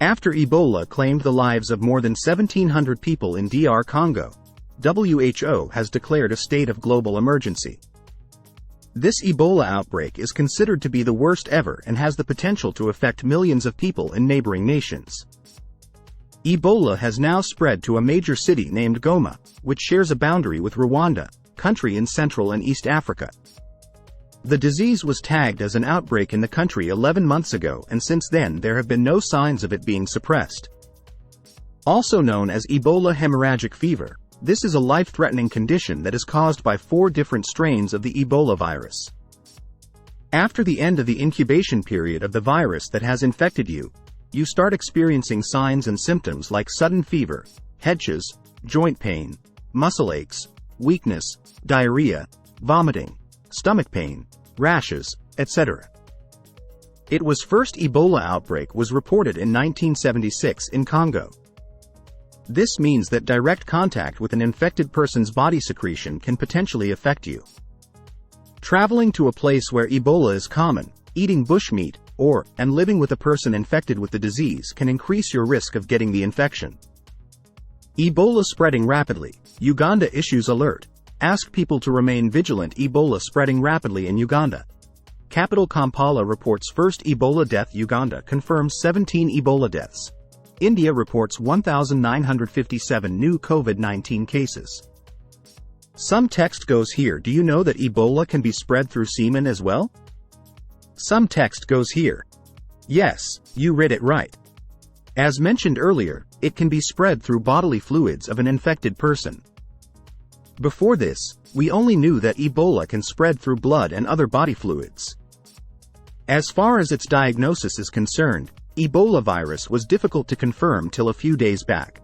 After Ebola claimed the lives of more than 1,700 people in DR Congo, WHO has declared a state of global emergency. This Ebola outbreak is considered to be the worst ever and has the potential to affect millions of people in neighboring nations. Ebola has now spread to a major city named Goma, which shares a boundary with Rwanda, country in Central and East Africa. The disease was tagged as an outbreak in the country 11 months ago, and since then there have been no signs of it being suppressed. Also known as Ebola hemorrhagic fever, this is a life-threatening condition that is caused by 4 different strains of the Ebola virus. After the end of the incubation period of the virus that has infected you, you start experiencing signs and symptoms like sudden fever, headaches, joint pain, muscle aches, weakness, diarrhea, vomiting, stomach pain, rashes, etc. It was first Ebola outbreak was reported in 1976 in Congo. This means that direct contact with an infected person's body secretion can potentially affect you. Traveling to a place where Ebola is common, eating bushmeat, and living with a person infected with the disease can increase your risk of getting the infection. Ebola spreading rapidly. Uganda issues alert. Ask people to remain vigilant. Ebola spreading rapidly in Uganda. Capital Kampala reports first Ebola death. Uganda confirms 17 Ebola deaths. India reports 1,957 new COVID-19 cases. Some text goes here. Do you know that Ebola can be spread through semen as well? Some text goes here. Yes, you read it right. As mentioned earlier, it can be spread through bodily fluids of an infected person. Before this, we only knew that Ebola can spread through blood and other body fluids. As far as its diagnosis is concerned, Ebola virus was difficult to confirm till a few days back.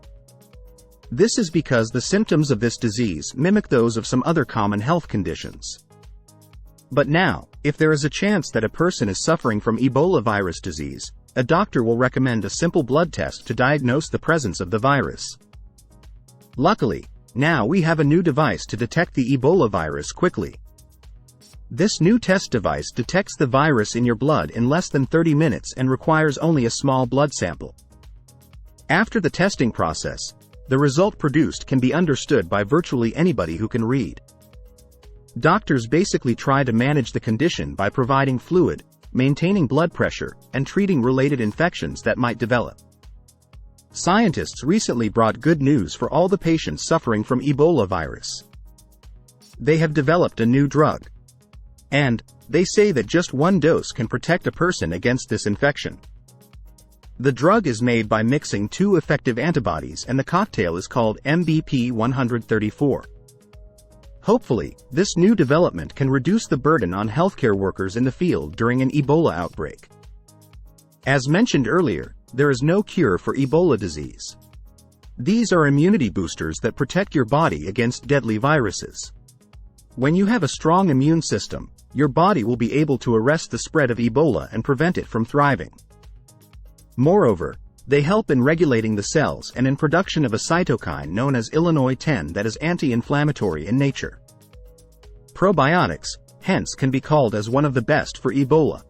This is because the symptoms of this disease mimic those of some other common health conditions. But now, if there is a chance that a person is suffering from Ebola virus disease, a doctor will recommend a simple blood test to diagnose the presence of the virus. Luckily, now we have a new device to detect the Ebola virus quickly. This new test device detects the virus in your blood in less than 30 minutes and requires only a small blood sample. After the testing process, the result produced can be understood by virtually anybody who can read. Doctors basically try to manage the condition by providing fluid, maintaining blood pressure, and treating related infections that might develop. Scientists recently brought good news for all the patients suffering from Ebola virus. They have developed a new drug. And they say that just one dose can protect a person against this infection. The drug is made by mixing 2 effective antibodies, and the cocktail is called MBP 134. Hopefully, this new development can reduce the burden on healthcare workers in the field during an Ebola outbreak. As mentioned earlier, there is no cure for Ebola disease. These are immunity boosters that protect your body against deadly viruses. When you have a strong immune system, your body will be able to arrest the spread of Ebola and prevent it from thriving. Moreover, they help in regulating the cells and in production of a cytokine known as Illinois 10 that is anti-inflammatory in nature. Probiotics, hence, can be called as one of the best for Ebola.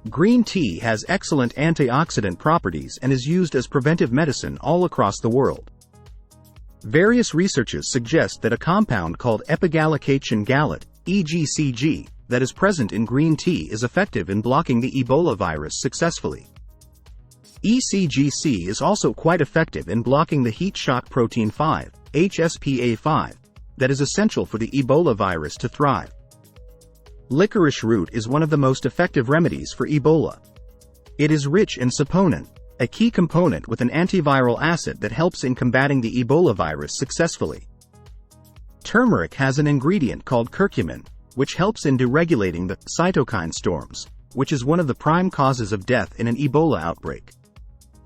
Green tea has excellent antioxidant properties and is used as preventive medicine all across the world. Various researches suggest that a compound called epigallocatechin gallate, EGCG, that is present in green tea is effective in blocking the Ebola virus successfully. ECGC is also quite effective in blocking the heat shock protein 5, HSPA5, that is essential for the Ebola virus to thrive. Licorice root is one of the most effective remedies for Ebola. It is rich in saponin, a key component with an antiviral acid that helps in combating the Ebola virus successfully. Turmeric has an ingredient called curcumin, which helps in deregulating the cytokine storms, which is one of the prime causes of death in an Ebola outbreak.